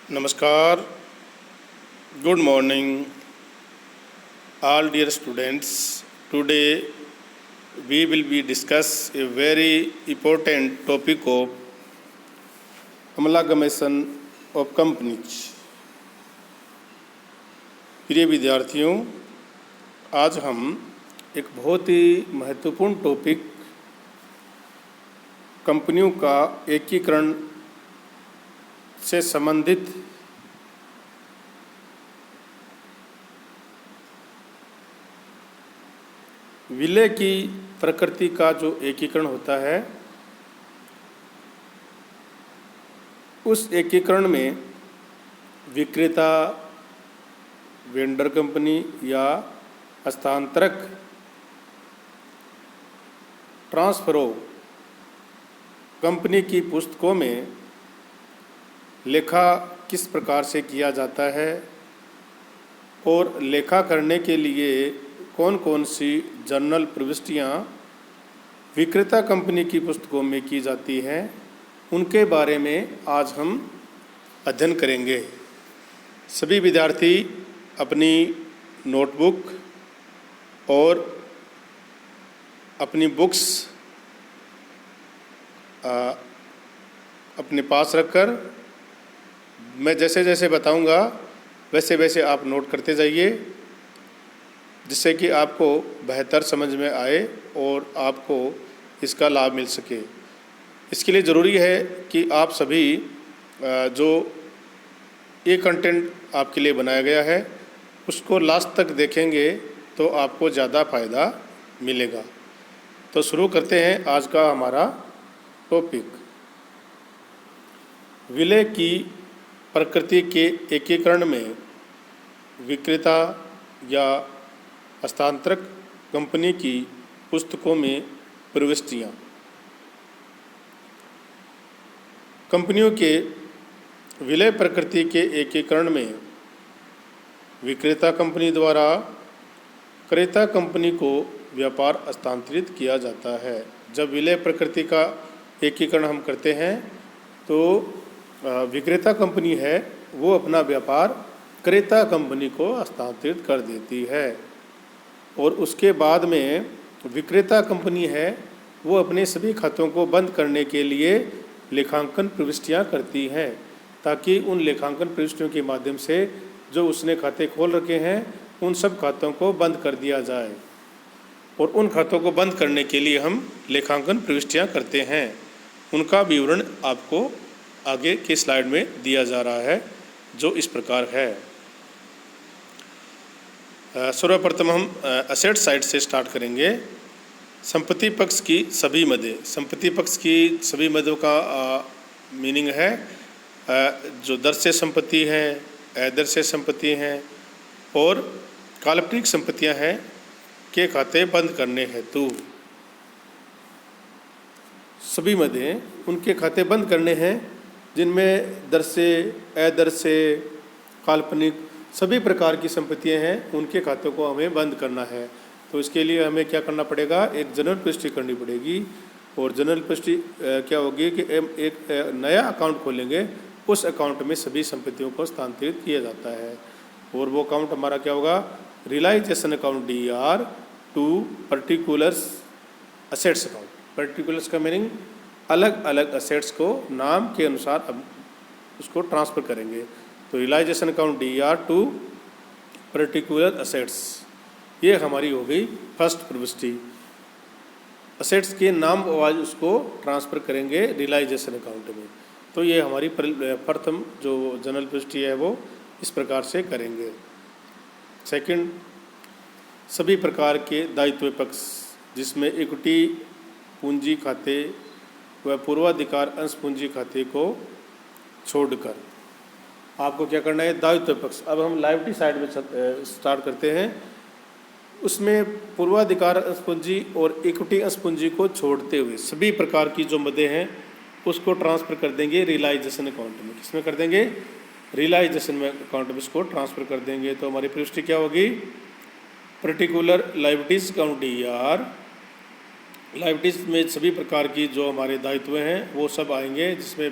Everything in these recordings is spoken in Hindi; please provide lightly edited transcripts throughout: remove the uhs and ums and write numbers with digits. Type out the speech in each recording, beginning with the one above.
Namaskar, good morning, all dear students. Today we will be discuss a very important topic of amalgamation of companies. प्रिय विद्यार्थियों, आज हम एक बहुत ही महत्वपूर्ण टॉपिक कंपनियों का एकीकरण से संबंधित विलय की प्रकृति का जो एकीकरण होता है, उस एकीकरण में विक्रेता, वेंडर कंपनी या हस्तांतरक, ट्रांसफरो कंपनी की पुस्तकों में लेखा किस प्रकार से किया जाता है और लेखा करने के लिए कौन कौन सी जर्नल प्रविष्टियाँ विक्रेता कंपनी की पुस्तकों में की जाती हैं, उनके बारे में आज हम अध्ययन करेंगे। सभी विद्यार्थी अपनी नोटबुक और अपनी बुक्स अपने पास रखकर मैं जैसे जैसे बताऊंगा वैसे वैसे आप नोट करते जाइए, जिससे कि आपको बेहतर समझ में आए और आपको इसका लाभ मिल सके। इसके लिए ज़रूरी है कि आप सभी जो ये कंटेंट आपके लिए बनाया गया है उसको लास्ट तक देखेंगे तो आपको ज़्यादा फ़ायदा मिलेगा। तो शुरू करते हैं आज का हमारा टॉपिक, विलय की प्रकृति के एकीकरण में विक्रेता या हस्तांतरक कंपनी की पुस्तकों में प्रविष्टियाँ। कंपनियों के विलय प्रकृति के एकीकरण में विक्रेता कंपनी द्वारा क्रेता कंपनी को व्यापार हस्तांतरित किया जाता है। जब विलय प्रकृति का एकीकरण हम करते हैं तो विक्रेता कंपनी है वो अपना व्यापार क्रेता कंपनी को हस्तांतरित कर देती है और उसके बाद में विक्रेता कंपनी है वो अपने सभी खातों को बंद करने के लिए लेखांकन प्रविष्टियां करती हैं, ताकि उन लेखांकन प्रविष्टियों के माध्यम से जो उसने खाते खोल रखे हैं उन सब खातों को बंद कर दिया जाए। और उन खातों को बंद करने के लिए हम लेखांकन प्रविष्टियां करते हैं। उनका विवरण आपको आगे के स्लाइड में दिया जा रहा है, जो इस प्रकार है। सर्वप्रथम हम असेट साइड से स्टार्ट करेंगे। संपत्ति पक्ष की सभी मदें। संपत्ति पक्ष की सभी मदों का मीनिंग है जो दर्शय संपत्ति हैं, अदर्शय संपत्ति हैं और काल्पनिक संपत्तियां हैं के खाते बंद करने हेतु सभी मदें उनके खाते बंद करने हैं जिनमें दर्शय, अदर्शय, काल्पनिक सभी प्रकार की संपत्तियां हैं, उनके खातों को हमें बंद करना है। तो इसके लिए हमें क्या करना पड़ेगा, एक जनरल प्रविष्टि करनी पड़ेगी। और जनरल प्रविष्टि क्या होगी कि एक नया अकाउंट खोलेंगे, उस अकाउंट में सभी संपत्तियों को स्थानांतरित किया जाता है। और वो अकाउंट हमारा क्या होगा, realisation account DER to particulars assets account. Particulars का मीनिंग अलग अलग असेट्स को नाम के अनुसार अब उसको ट्रांसफ़र करेंगे। तो realisation account DER to particular assets, ये हमारी हो गई फर्स्ट प्रविष्टि। असेट्स के नाम वाइज उसको ट्रांसफ़र करेंगे रियलाइजेशन अकाउंट में। तो ये हमारी प्रथम जो जनरल प्रविष्टि है वो इस प्रकार से करेंगे। सेकंड, सभी प्रकार के दायित्व पक्ष जिसमें इक्विटी पूंजी खाते व पूर्वाधिकार अंश पूंजी खाते को छोड़कर आपको क्या करना है, दायित्व पक्ष। अब हम लायबिलिटी साइड में स्टार्ट करते हैं। उसमें पूर्वाधिकार अंश पूंजी और इक्विटी अंश पूंजी को छोड़ते हुए सभी प्रकार की जो मदें हैं उसको ट्रांसफ़र कर देंगे रियलाइजेशन अकाउंट में। किसमें कर देंगे, रियलाइजेशन में अकाउंट में उसको ट्रांसफ़र कर देंगे। तो हमारी प्रविष्टि क्या होगी, particular liabilities account DER liabilities में सभी प्रकार की जो हमारे दायित्व हैं वो सब आएंगे, जिसमें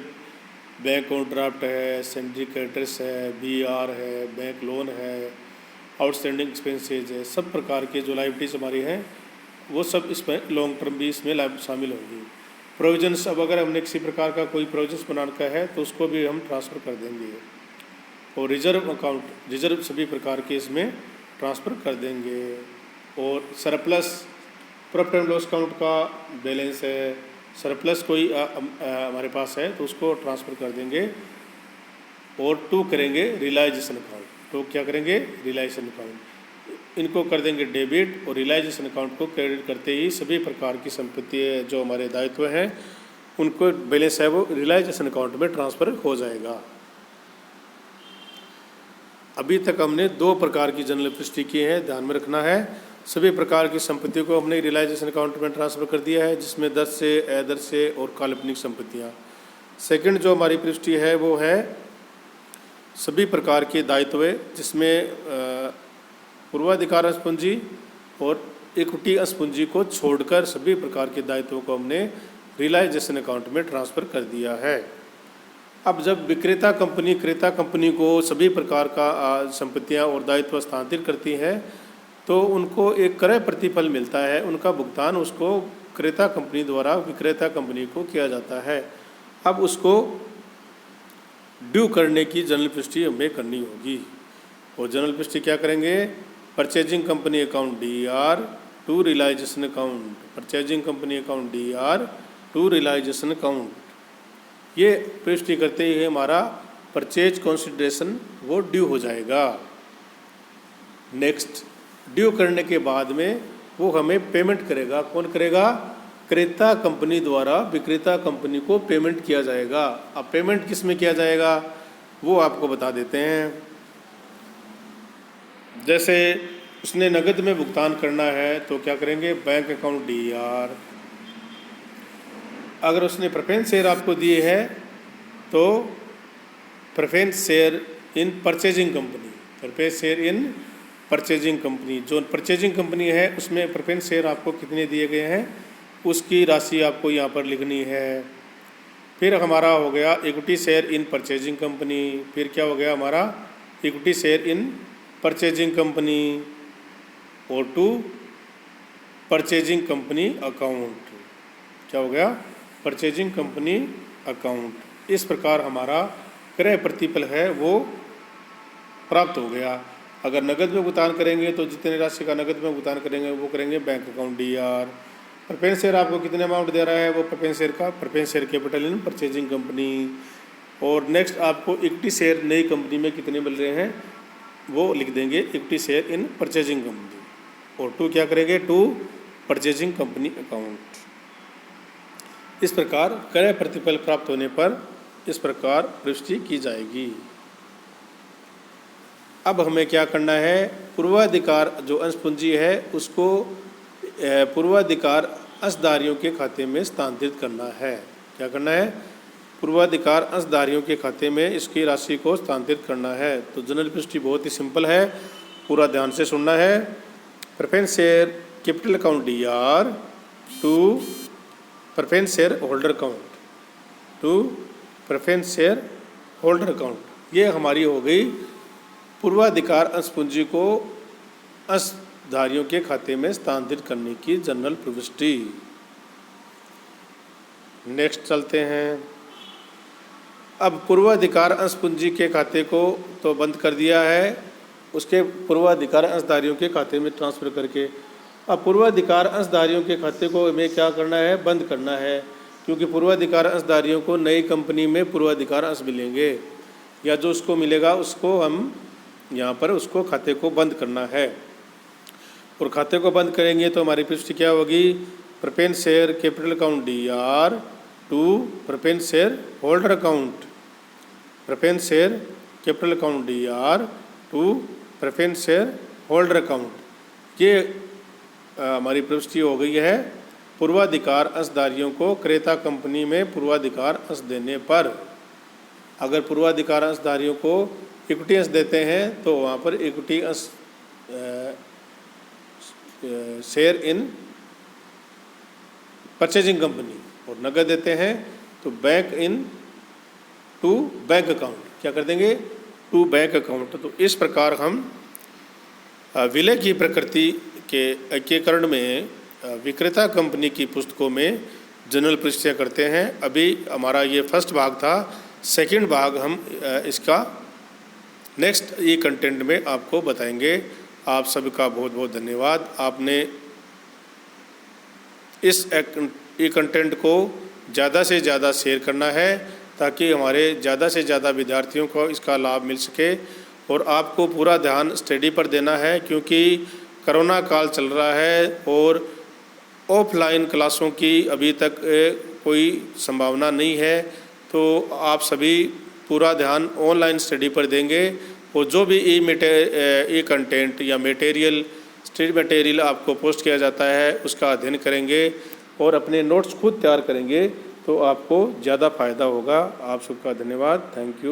बैंक ओवरड्राफ्ट है, सिंडिकेटर्स है, बीआर है, बैंक लोन है, आउटस्टैंडिंग एक्सपेंसेज है, सब प्रकार के जो लाइबिलिटीज़ हमारी हैं वो सब इसमें लॉन्ग टर्म भी इसमें शामिल होंगी। प्रोविजंस, अब अगर हमने किसी प्रकार का कोई प्रोविजंस बनाने का है तो उसको भी हम ट्रांसफ़र कर देंगे। और रिजर्व अकाउंट, रिजर्व सभी प्रकार के इसमें ट्रांसफ़र कर देंगे। और surplus, profit and loss account का बैलेंस है, सरप्लस कोई हमारे पास है तो उसको ट्रांसफ़र कर देंगे। और टू करेंगे रियलाइजेशन अकाउंट, तो क्या करेंगे, रियलाइजेशन अकाउंट, इनको कर देंगे डेबिट। और रियलाइजेशन अकाउंट को क्रेडिट करते ही सभी प्रकार की संपत्ति जो हमारे दायित्व हैं उनको बैलेंस है वो रियलाइजेशन अकाउंट में ट्रांसफ़र हो जाएगा। अभी तक हमने दो प्रकार की जनरल पुष्टि की है, ध्यान में रखना है। सभी प्रकार की संपत्तियों को हमने रियलाइजेशन अकाउंट में ट्रांसफ़र कर दिया है, जिसमें दृश्य, अदृश्य और काल्पनिक संपत्तियाँ। सेकंड जो हमारी पुष्टि है वो है सभी प्रकार के दायित्व, जिसमें पूर्वाधिकार अंशपूंजी और इक्विटी अंशपूंजी को छोड़कर सभी प्रकार के दायित्वों को हमने रियलाइजेशन अकाउंट में ट्रांसफ़र कर दिया है। अब जब विक्रेता कंपनी क्रेता कंपनी को सभी प्रकार का संपत्तियां और दायित्व हस्तांतरित करती है तो उनको एक क्रय प्रतिफल मिलता है, उनका भुगतान उसको क्रेता कंपनी द्वारा विक्रेता कंपनी को किया जाता है। अब उसको ड्यू करने की जनरल पुष्टि हमें करनी होगी। और जनरल पुष्टि क्या करेंगे, purchasing company account DER to realisation account, purchasing company account DER to realisation account. ये पुष्टि करते ही हमारा परचेज कंसिडरेशन वो ड्यू हो जाएगा। नेक्स्ट, ड्यू करने के बाद में वो हमें पेमेंट करेगा, कौन करेगा, क्रेता कंपनी द्वारा विक्रेता कंपनी को पेमेंट किया जाएगा। अब पेमेंट किस में किया जाएगा वो आपको बता देते हैं। जैसे उसने नगद में भुगतान करना है तो क्या करेंगे, बैंक अकाउंट DER। अगर उसने प्रेफरेंस शेयर आपको दिए है तो preference share in purchasing company, preference share in purchasing company, जो परचेजिंग कंपनी है उसमें प्रेफरेंस शेयर आपको कितने दिए गए हैं उसकी राशि आपको यहाँ पर लिखनी है। फिर हमारा हो गया equity share in purchasing company, फिर क्या हो गया हमारा equity share in purchasing company और टू परचेजिंग कंपनी अकाउंट, क्या हो गया, परचेजिंग कंपनी अकाउंट। इस प्रकार हमारा क्रय प्रतिफल है वो प्राप्त हो गया। अगर नगद में भुगतान करेंगे तो जितने राशि का नगद में भुगतान करेंगे वो करेंगे bank account DER। Preference share आपको कितने अमाउंट दे रहा है वो प्रेफरेंस शेयर का preference share capital in purchasing company. और नेक्स्ट आपको इक्विटी शेयर नई कंपनी में कितने मिल रहे हैं वो लिख देंगे equity share in purchasing company. और टू क्या करेंगे, टू परचेजिंग कंपनी अकाउंट। इस प्रकार क्रय प्रतिफल प्राप्त होने पर इस प्रकार पुष्टि की जाएगी। अब हमें क्या करना है, पूर्वाधिकार जो अंश पूंजी है उसको पूर्वाधिकार अंशधारियों के खाते में स्थानांतरित करना है। क्या करना है, पूर्वाधिकार अंशधारियों के खाते में इसकी राशि को स्थानांतरित करना है। तो जनरल पुष्टि बहुत ही सिंपल है, पूरा ध्यान से सुनना है। Preference share capital account DER to preference share holder account, to preference share holder account. ये हमारी हो गई पूर्वाधिकार अंश पूंजी को अंशधारियों के खाते में स्थानांतरित करने की जनरल प्रविष्टि। नेक्स्ट चलते हैं। अब पूर्वाधिकार अंश पूंजी के खाते को तो बंद कर दिया है, उसके पूर्वाधिकार अंशधारियों के खाते में ट्रांसफ़र करके। अब पूर्वाधिकार अंशधारियों के खाते को हमें क्या करना है, बंद करना है, क्योंकि पूर्वाधिकार अंशधारियों को नई कंपनी में पूर्वाधिकार अंश मिलेंगे या जो उसको मिलेगा उसको हम यहाँ पर उसको खाते को बंद करना है। और खाते को बंद करेंगे तो हमारी पुष्टि क्या होगी, preference share capital account DER to preference share holder account, preference share capital account DER to preference share holder account. ये हमारी प्रविष्टि हो गई है पूर्वाधिकार अंशधारियों को क्रेता कंपनी में पूर्वाधिकार अंश देने पर। अगर पूर्वाधिकार अंशधारियों को इक्विटी अंश देते हैं तो वहाँ पर इक्विटी अंश शेयर इन परचेजिंग कंपनी, और नगद देते हैं तो bank in to bank account. क्या कर देंगे? To bank account. तो इस प्रकार हम विलय की प्रकृति के एकीकरण में विक्रेता कंपनी की पुस्तकों में जनरल परिचय करते हैं। अभी हमारा ये फर्स्ट भाग था। सेकंड भाग हम इसका नेक्स्ट ई कंटेंट में आपको बताएंगे। आप सबका बहुत बहुत धन्यवाद। आपने इस ई कंटेंट को ज़्यादा से ज़्यादा शेयर करना है ताकि हमारे ज़्यादा से ज़्यादा विद्यार्थियों को इसका लाभ मिल सके। और आपको पूरा ध्यान स्टडी पर देना है क्योंकि कोरोना काल चल रहा है और ऑफलाइन क्लासों की अभी तक कोई संभावना नहीं है। तो आप सभी पूरा ध्यान ऑनलाइन स्टडी पर देंगे और जो भी ई कंटेंट या स्टडी मटेरियल आपको पोस्ट किया जाता है उसका अध्ययन करेंगे और अपने नोट्स खुद तैयार करेंगे तो आपको ज़्यादा फायदा होगा। आप सबका धन्यवाद। Thank you.